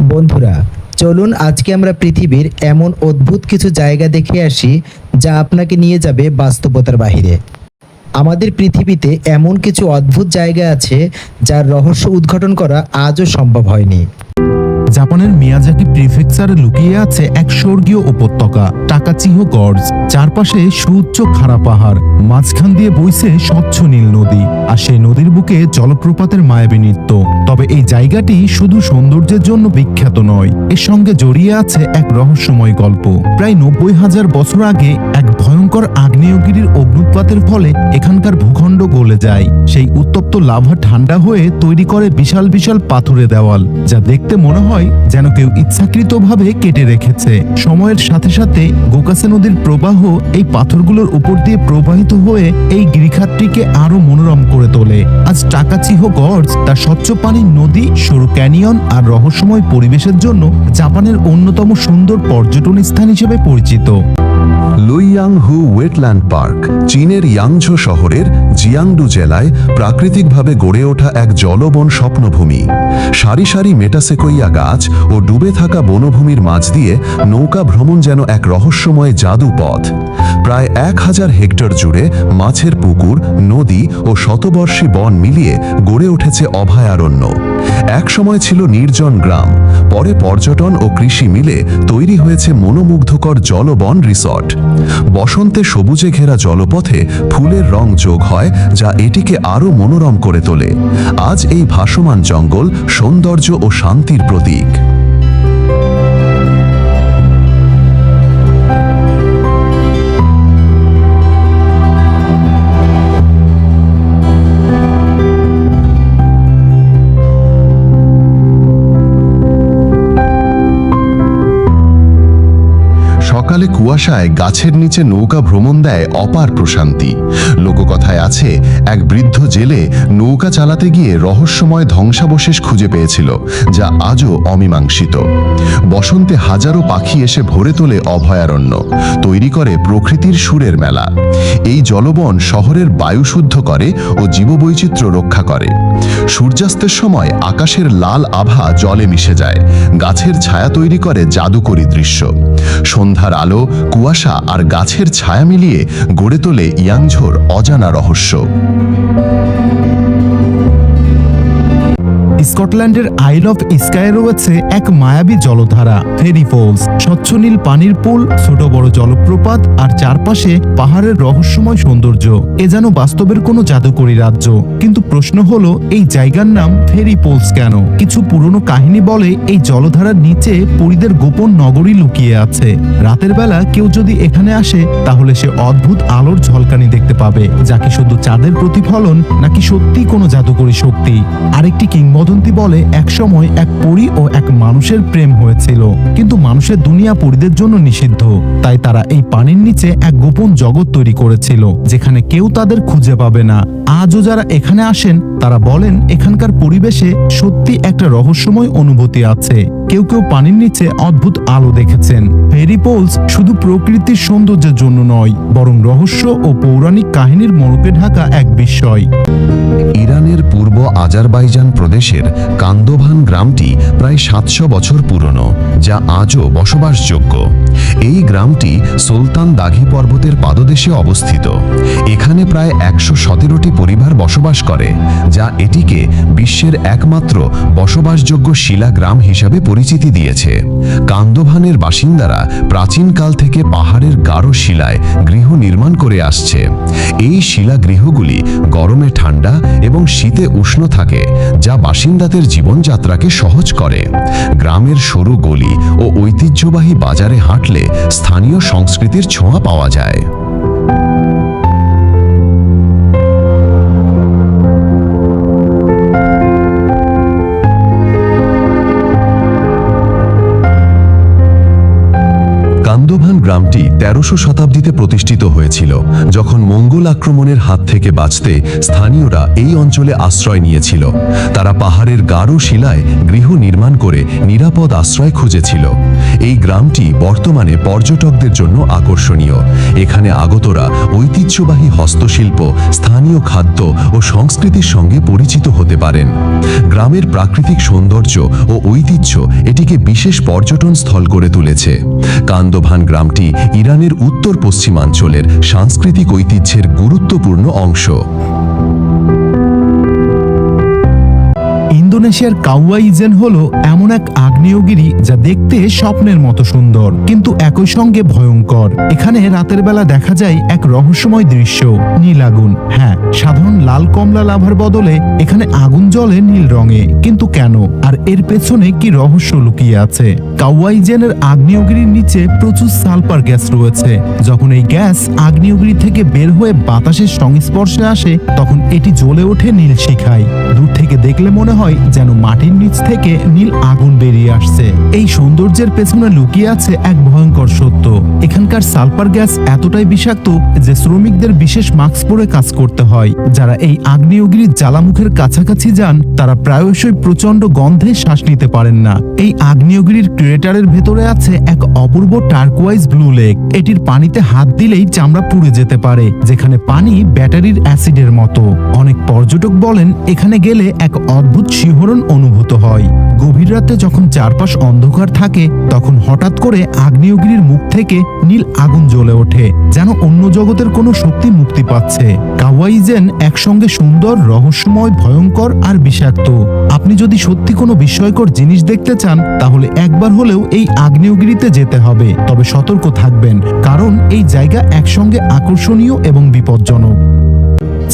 বন্ধুরা, চলুন আজকে আমরা পৃথিবীর এমন অদ্ভুত কিছু জায়গা দেখে আসি যা আপনাকে নিয়ে যাবে বাস্তবতার বাহিরে। আমাদের পৃথিবীতে এমন কিছু অদ্ভুত জায়গা আছে যার রহস্য উদ্ঘাটন করা আজও সম্ভব হয়নি। জাপানের মিয়াজাকি প্রিফেকচারে লুকিয়ে আছে এক স্বর্গীয় উপত্যকা টাকাচিহো গর্জ। চারপাশে সুউচ্চ খাড়া পাহাড়, মাঝখান দিয়ে বইছে স্বচ্ছ নীল নদী, আর সেই নদীর বুকে জলপ্রপাতের মায়াবী নৃত্য। তবে এই জায়গাটি শুধু সৌন্দর্যের জন্য বিখ্যাত নয়, এর সঙ্গে জড়িয়ে আছে এক রহস্যময় গল্প। প্রায় 90,000 বছর আগে এক ভয়ঙ্কর আগ্নেয়গিরির অগ্নুৎপাতের ফলে এখানকার ভূখণ্ড গলে যায়। সেই উত্তপ্ত লাভা ঠান্ডা হয়ে তৈরি করে বিশাল বিশাল পাথুরে দেওয়াল, যা দেখতে মনে হয় যেন কেউ ইচ্ছাকৃতভাবে কেটে রেখেছে। সময়ের সাথে সাথে গোকাসে নদীর প্রবাহ এই পাথরগুলোর উপর দিয়ে প্রবাহিত হয়ে এই গিরিখাতটিকে আরো মনোরম করে তোলে। আজ টাকাচিহো গর্জ তার স্বচ্ছ পানির নদী, সরু ক্যানিয়ন আর রহস্যময় পরিবেশের জন্য জাপানের অন্যতম সুন্দর পর্যটন স্থান হিসেবে পরিচিত। লুইয়াংহু ওয়েটল্যান্ড পার্ক চীনের ইয়াংঝো শহরের জিয়াংডু জেলায় প্রাকৃতিকভাবে গড়ে ওঠা এক জলবন স্বপ্নভূমি। সারি সারি মেটাসেকোইয়া গাছ ও ডুবে থাকা বনভূমির মাঝ দিয়ে নৌকা ভ্রমণ যেন এক রহস্যময় জাদু পথ। প্রায় 1000 হেক্টর জুড়ে মাছের পুকুর, নদী ও শতবর্ষী বন মিলিয়ে গড়ে উঠেছে অভয়ারণ্য। একসময় ছিল নির্জন গ্রাম, পরে পর্যটন ও কৃষি মিলে তৈরি হয়েছে মনোমুগ্ধকর জলবন রিসর্ট। বসন্তে সবুজে ঘেরা জলপথে ফুলের রং যোগ হয়, যা এটিকে আরো মনোরম করে তোলে। আজ এই ভাসমান জঙ্গল সৌন্দর্য ও শান্তির প্রতীক। সকালে কুয়াশায় গাছের নিচে নৌকা ভ্রমণ দেয় অপার প্রশান্তি। লোককথায় আছে, এক বৃদ্ধ জেলে নৌকা চালাতে গিয়ে রহস্যময় ধ্বংসাবশেষ খুঁজে পেয়েছিল, যা আজও অমীমাংসিত। বসন্তে হাজারো পাখি এসে ভরে তোলে অভয়ারণ্য, তৈরি করে প্রকৃতির সুরের মেলা। এই জলবন শহরের বায়ু শুদ্ধ করে ও জীববৈচিত্র্য রক্ষা করে। সূর্যাস্তের সময় আকাশের লাল আভা জলে মিশে যায়, গাছের ছায়া তৈরি করে জাদুকরী দৃশ্য। সন্ধ্যার আলো, কুয়াশা আর গাছের ছায়া মিলিয়ে গড়ে তোলে ইয়াংঝোর অজানা রহস্য। স্কটল্যান্ডের আইল অফ স্কায়ে রয়েছে এক মায়াবী জলধারা, ফেরি ফলস। স্বচ্ছ নীল পানির পুল, ছোট বড় জলপ্রপাত আর চারপাশে পাহাড়ের রহস্যময় সৌন্দর্য। এ যেন বাস্তবের কোনো জাদুকরী রাজ্য। কিন্তু প্রশ্ন হলো, এই জায়গার নাম ফেরি পোলস কেন? কিছু পুরনো কাহিনী বলে এই জলধারার নিচে পরীদের গোপন নগরী লুকিয়ে আছে। রাতের বেলা কেউ যদি এখানে আসে, তাহলে সে অদ্ভুত আলোর ঝলকানি দেখতে পাবে, যা কি শুধু চাঁদের প্রতিফলন নাকি সত্যি কোনো জাদুকরী শক্তি। আরেকটি কিংবদন্তি বলে, একসময় এক পরী ও এক মানুষের প্রেম হয়েছিল, কিন্তু মানুষের দুনিয়া পরীদের জন্য নিষিদ্ধ। তাই তারা এই পানির নিচে এক গোপন জগৎ তৈরি করেছিল, যেখানে কেউ তাদের খুঁজে পাবে না। আজও যারা এখানে আসেন তারা বলেন এখানকার পরিবেশে সত্যি একটা রহস্যময় অনুভূতি আছে। কেউ কেউ পানির নিচে অদ্ভুত আলো দেখেছেন। ফেরি পোলস শুধু প্রকৃতির সৌন্দর্যের জন্য নয়, বরং রহস্য ও পৌরাণিক কাহিনীর মোড়কে ঢাকা এক বিস্ময়। ইরানের পূর্ব আজারবাইজান প্রদেশের কান্দোভান গ্রামটি প্রায় 700 বছর পুরনো, যা আজও বসবাসযোগ্য। এই গ্রামটি সুলতান দাঘি পর্বতের পাদদেশে অবস্থিত। এখানে প্রায় 117টি পরিবার বসবাস করে, যা এটিকে বিশ্বের একমাত্র বসবাসযোগ্য শিলা গ্রাম হিসাবে পরিচিতি দিয়েছে। কান্দোভানের বাসিন্দারা প্রাচীনকাল থেকে পাহাড়ের গাঢ় শিলায় গৃহ নির্মাণ করে আসছে। এই শিলা গৃহগুলি গরমে ঠান্ডা এবং শীতে উষ্ণ থাকে, যা বাসিন্দাদের জীবনযাত্রাকে সহজ করে। গ্রামের সরু গলি ও ঐতিহ্যবাহী বাজারে হাঁটলে স্থানীয় সংস্কৃতির ছোঁয়া পাওয়া যায়। কান্দোভান গ্রামটি ১৩০০ শতাব্দীতে প্রতিষ্ঠিত হয়েছিল, যখন মঙ্গোল আক্রমণের হাত থেকে বাঁচতে স্থানীয়রা এই অঞ্চলে আশ্রয় নিয়েছিল। তারা পাহাড়ের গাঢ় শিলায় গৃহ নির্মাণ করে নিরাপদ আশ্রয় খুঁজেছিল। এই গ্রামটি বর্তমানে পর্যটকদের জন্য আকর্ষণীয়। এখানে আগতরা ঐতিহ্যবাহী হস্তশিল্প, স্থানীয় খাদ্য ও সংস্কৃতির সঙ্গে পরিচিত হতে পারেন। গ্রামের প্রাকৃতিক সৌন্দর্য ও ঐতিহ্য এটিকে বিশেষ পর্যটন স্থল করে তুলেছে। কান্দোভান গ্রামটি ইরানের উত্তর পশ্চিমাঞ্চলের সাংস্কৃতিক ঐতিহ্যের গুরুত্বপূর্ণ অংশ। ইন্দোনেশিয়ার কাওয়াইজেন হলো এমন এক আগ্নেয়গিরি যা দেখতে স্বপ্নের মতো সুন্দর, কিন্তু একই সঙ্গে ভয়ঙ্কর। এখানে রাতের বেলা দেখা যায় এক রহস্যময় দৃশ্য, নীল আগুন। হ্যাঁ, সাধারণ লাল কমলা লাভার বদলে এখানে আগুন জ্বলে নীল রঙে। কিন্তু কেন, আর এর পেছনে কি রহস্য লুকিয়ে আছে? কাওয়াইজেনের আগ্নেয়গিরির নিচে প্রচুর সালফার গ্যাস রয়েছে। যখন এই গ্যাস আগ্নেয়গিরি থেকে বের হয়ে বাতাসের সংস্পর্শে আসে, তখন এটি জ্বলে ওঠে নীল শিখায়। দূর থেকে দেখলে মনে হয় যেন মাটির নিচ থেকে নীল আগুন বেরিয়ে আসছে। এই সৌন্দর্যের পেছনে লুকিয়ে আছে এক ভয়ঙ্কর সত্য। এখানকার সালফার গ্যাস এতটাই বিষাক্ত যে শ্রমিকদের বিশেষ মাস্ক পরে কাজ করতে হয়। যারা এই আগ্নেয়গিরির জ্বালামুখের কাছাকাছি যান, তারা প্রায়শই প্রচন্ড গন্ধে শ্বাস নিতে পারেন না। এই আগ্নেয়গিরির ক্রেটারের ভেতরে আছে এক অপূর্ব টার্কোয়াইজ ব্লু লেক। এটির পানিতে হাত দিলেই চামড়া পুড়ে যেতে পারে, যেখানে পানি ব্যাটারির অ্যাসিডের মতো। অনেক পর্যটক বলেন এখানে গেলে এক অদ্ভুত শিহরণ অনুভূত হয়। গভীর রাতে যখন চারপাশ অন্ধকার থাকে, তখন হঠাৎ করে আগ্নেয়গিরির মুখ থেকে নীল আগুন জ্বলে ওঠে, যেন অন্য জগতের কোনো শক্তি মুক্তি পাচ্ছে। কাওয়াইজেন একসঙ্গে সুন্দর, রহস্যময়, ভয়ঙ্কর আর বিষাক্ত। আপনি যদি সত্যি কোনো বিস্ময়কর জিনিস দেখতে চান, তাহলে একবার হলেও এই আগ্নেয়গিরিতে যেতে হবে। তবে সতর্ক থাকবেন, কারণ এই জায়গা একসঙ্গে আকর্ষণীয় এবং বিপজ্জনক।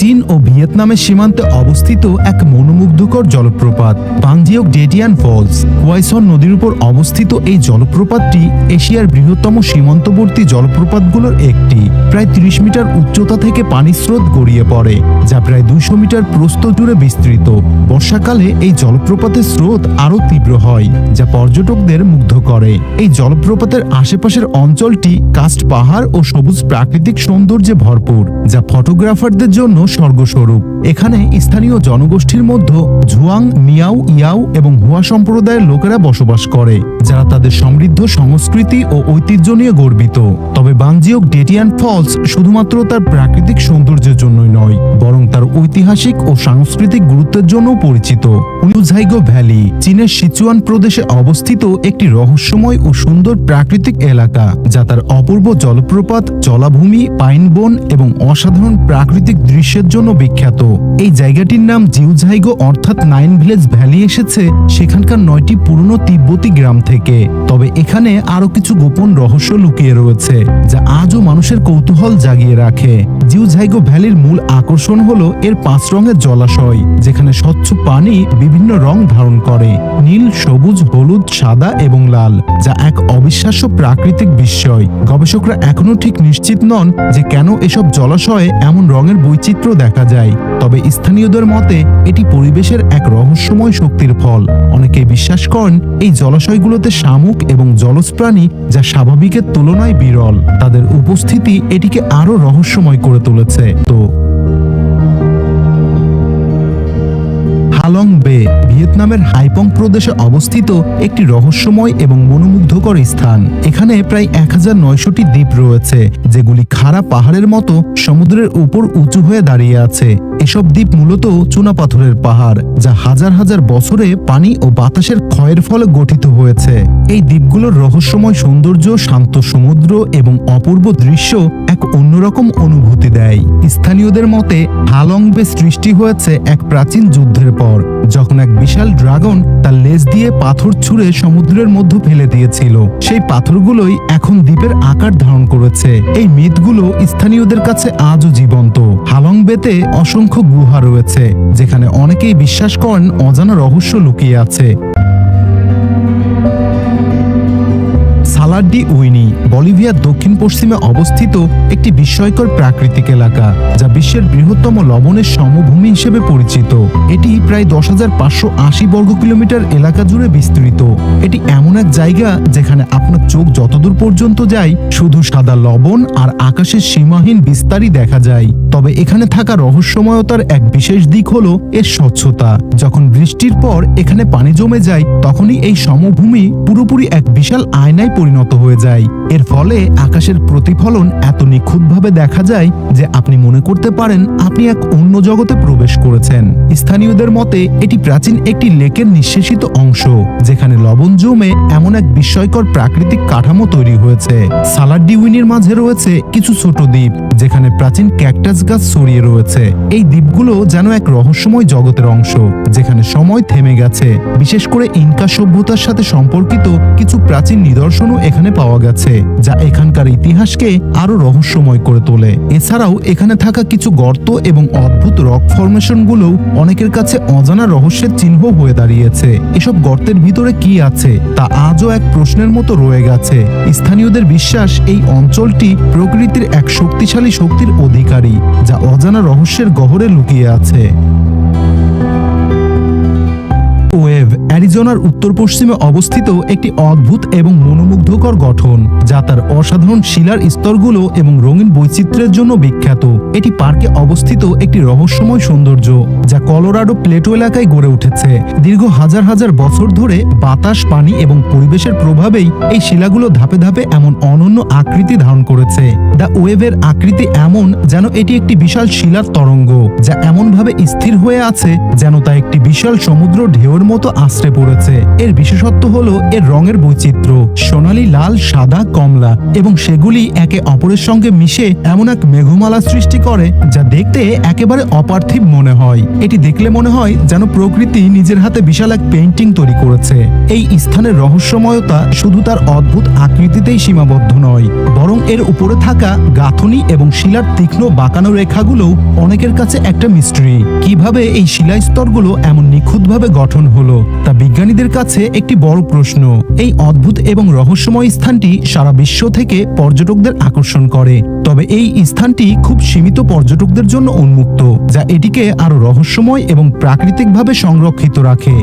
চীন ও ভিয়েতনামের সীমান্তে অবস্থিত এক মনোমুগ্ধকর জলপ্রপাত বাংজিওক ডেটিয়ান ফলস। কোয়াইসন নদীর উপর অবস্থিত এই জলপ্রপাতটি এশিয়ার বৃহত্তম সীমান্তবর্তী জলপ্রপাতগুলোর একটি। প্রায় ৩০ মিটার উচ্চতা থেকে পানির স্রোত গড়িয়ে পড়ে, যা প্রায় ২০০ মিটার প্রস্থ জুড়ে বিস্তৃত। বর্ষাকালে এই জলপ্রপাতের স্রোত আরও তীব্র হয়, যা পর্যটকদের মুগ্ধ করে। এই জলপ্রপাতের আশেপাশের অঞ্চলটি কাস্ট পাহাড় ও সবুজ প্রাকৃতিক সৌন্দর্যে ভরপুর, যা ফটোগ্রাফারদের জন্য স্বর্গস্বরূপ। এখানে স্থানীয় জনগোষ্ঠীর মধ্যে ঝুয়াং, মিয়াও, ইয়াও এবং হুয়া সম্প্রদায়ের লোকেরা বসবাস করে, যারা তাদের সমৃদ্ধ সংস্কৃতি ও ঐতিহ্য নিয়ে গর্বিত। তবে বাংজিওক ডেটিয়ান ফলস শুধুমাত্র তার প্রাকৃতিক সৌন্দর্যের জন্যই নয়, বরং তার ঐতিহাসিক ও সাংস্কৃতিক গুরুত্বের জন্যও পরিচিত। লিউঝাইগো ভ্যালি চীনের সিচুয়ান প্রদেশে অবস্থিত একটি রহস্যময় ও সুন্দর প্রাকৃতিক এলাকা, যা তার অপূর্ব জলপ্রপাত, জলাভূমি, পাইন বন এবং অসাধারণ প্রাকৃতিক দৃশ্যের জন্য বিখ্যাত। এই জায়গাটির নাম জিউঝাইগো অর্থাৎ 9 ভিলেজ ভ্যালি এসেছে সেখানকার 9টি পুরনো তিব্বতী গ্রাম থেকে। তবে এখানে আরো কিছু গোপন রহস্য লুকিয়ে রয়েছে, যা আজও মানুষের কৌতূহল জাগিয়ে রাখে। জিউঝাইগো ভ্যালির মূল আকর্ষণ হলো এর 5 রঙের জলাশয়, যেখানে স্বচ্ছ পানি বিভিন্ন রং ধারণ করে, নীল, সবুজ, হলুদ, সাদা এবং লাল, যা এক অবিশ্বাস্য প্রাকৃতিক বিস্ময়। গবেষকরা এখনো ঠিক নিশ্চিত নন যে কেন এসব জলাশয়ে এমন রঙের বৈচিত্র্য দেখা যায়। তবে স্থানীয়দের মতে এটি পরিবেশের এক রহস্যময় শক্তির ফল। অনেকে বিশ্বাস করেন এই জলাশয়গুলোতে শামুক এবং জলজ প্রাণী, যা স্বাভাবিকের তুলনায় বিরল। তাদের উপস্থিতি এটিকে আরো রহস্যময় করে তুলেছে। তো হালং বে ভিয়েতনামের হাইপং প্রদেশে অবস্থিত একটি রহস্যময় এবং মনোমুগ্ধকর স্থান। এখানে প্রায় 1900টি দ্বীপ রয়েছে, যেগুলি খাড়া পাহাড়ের মতো সমুদ্রের উপর উঁচু হয়ে দাঁড়িয়ে আছে। এসব দ্বীপ মূলত চুনাপাথরের পাহাড়, যা হাজার হাজার বছরে পানি ও বাতাসের ক্ষয়ের ফলে গঠিত হয়েছে। এই দ্বীপগুলোর রহস্যময় সৌন্দর্য, শান্ত সমুদ্র এবং অপূর্ব দৃশ্য এক অন্যরকম অনুভূতি দেয়। স্থানীয়দের মতে হালং বে সৃষ্টি হয়েছে এক প্রাচীন যুদ্ধের পর, যখন এক বিশাল ড্রাগন তার লেজ দিয়ে পাথর ছুঁড়ে সমুদ্রের মধ্যে ফেলে দিয়েছিল। সেই পাথরগুলোই এখন দ্বীপের আকার ধারণ করেছে। এই মিথগুলো স্থানীয়দের কাছে আজও জীবন্ত। হালং বেতে অসংখ্য গুহা রয়েছে, যেখানে অনেকেই বিশ্বাস করেন অজানা রহস্য লুকিয়ে আছে। সালাড ডি উইনি বলিভিয়ার দক্ষিণ পশ্চিমে অবস্থিত একটি বিস্ময়কর প্রাকৃতিক এলাকা, যা বিশ্বের বৃহত্তম লবণের সমভূমি হিসেবে পরিচিত। এটি প্রায় 10,580 বর্গ কিলোমিটার এলাকা জুড়ে বিস্তৃত। এটি এমন এক জায়গা যেখানে আপনার চোখ যতদূর পর্যন্ত যায় শুধু সাদা লবণ আর আকাশের সীমাহীন বিস্তারই দেখা যায়। তবে এখানে থাকা রহস্যময়তার এক বিশেষ দিক হলো এর স্বচ্ছতা। যখন বৃষ্টির পর এখানে পানি জমে যায় তখনই এই সমভূমি পুরোপুরি এক বিশাল আয়নায় পরিণত হয়ে যায়। এর ফলে আকাশের প্রতিফলন এত নিখুঁতভাবে দেখা যায় যে আপনি মনে করতে পারেন আপনি এক অন্য জগতে প্রবেশ করেছেন। স্থানীয়দের মতে এটি প্রাচীন একটি লেকের নিঃশেষিত অংশ, যেখানে লবণ জমে এমন এক বিস্ময়কর প্রাকৃতিক কাঠামো তৈরি হয়েছে। সালাড ডি উইনির মাঝে রয়েছে কিছু ছোট দ্বীপ, যেখানে প্রাচীন ক্যাকটাস গাছ ছড়িয়ে রয়েছে। এই দ্বীপগুলো যেন এক রহস্যময় জগতের অংশ, যেখানে সময় থেমে গেছে। বিশেষ করে ইনকা সভ্যতার সাথে সম্পর্কিত কিছু প্রাচীন নিদর্শনও এখানে পাওয়া গেছে, যা এখানকার ইতিহাসকে আরো রহস্যময় করে তোলে। এছাড়াও এখানে থাকা কিছু গর্ত এবং অদ্ভুত রক ফরমেশনগুলো অনেকের কাছে অজানা রহস্যের চিহ্ন হয়ে দাঁড়িয়েছে। এসব গর্তের ভিতরে কি আছে তা আজও এক প্রশ্নের মতো রয়ে গেছে। স্থানীয়দের বিশ্বাস এই অঞ্চলটি প্রকৃতির এক শক্তিশালী শক্তির অধিকারী, যা অজানা রহস্যের গহ্বরে লুকিয়ে আছে। ওয়েভ অ্যারিজোনার উত্তর পশ্চিমে অবস্থিত একটি অদ্ভুত এবং মনোমুগ্ধকর গঠন, যা তার অসাধারণ শিলার স্তরগুলো এবং রঙিন বৈচিত্র্যের জন্য বিখ্যাত। এটি পার্কে অবস্থিত একটি রহস্যময় সৌন্দর্য, যা কলোরাডো প্লেটো এলাকায় গড়ে উঠেছে। দীর্ঘ হাজার হাজার বছর ধরে বাতাস, পানি এবং পরিবেশের প্রভাবেই এই শিলাগুলো ধাপে ধাপে এমন অনন্য আকৃতি ধারণ করেছে। দ্য ওয়েভের আকৃতি এমন যেন এটি একটি বিশাল শিলার তরঙ্গ, যা এমনভাবে স্থির হয়ে আছে যেন তা একটি বিশাল সমুদ্র ঢেউয়ের মতো আশ্রে পড়েছে। এর বিশেষত্ব হলো এর রঙের বৈচিত্র্য, সোনালী, লাল, সাদা, কমলা, এবং সেগুলি একে অপরের সঙ্গে মিশে এমন এক মেঘমালা সৃষ্টি করে যা দেখতে একেবারে অপার্থিব মনে হয়। এটি দেখলে মনে হয় যেন প্রকৃতি নিজের হাতে বিশাল এক পেইন্টিং তৈরি করেছে। এই স্থানের রহস্যময়তা শুধু তার অদ্ভুত আকৃতিতেই সীমাবদ্ধ নয়, বরং এর উপরে থাকা গাঁথনি এবং শিলার তীক্ষ্ণ বাঁকানো রেখাগুলো অনেকের কাছে একটা মিস্ট্রি। কিভাবে এই শিলাস্তরগুলো এমন নিখুঁতভাবে গঠন হলো তা বিজ্ঞানীদের কাছে একটি বড় প্রশ্ন। এই অদ্ভুত এবং রহস্যময় স্থানটি সারা বিশ্ব থেকে পর্যটকদের আকর্ষণ করে, তবে এই স্থানটি খুব সীমিত পর্যটকদের জন্য উন্মুক্ত, যা এটিকে আরো রহস্যময় এবং প্রাকৃতিকভাবে সংরক্ষিত রাখে।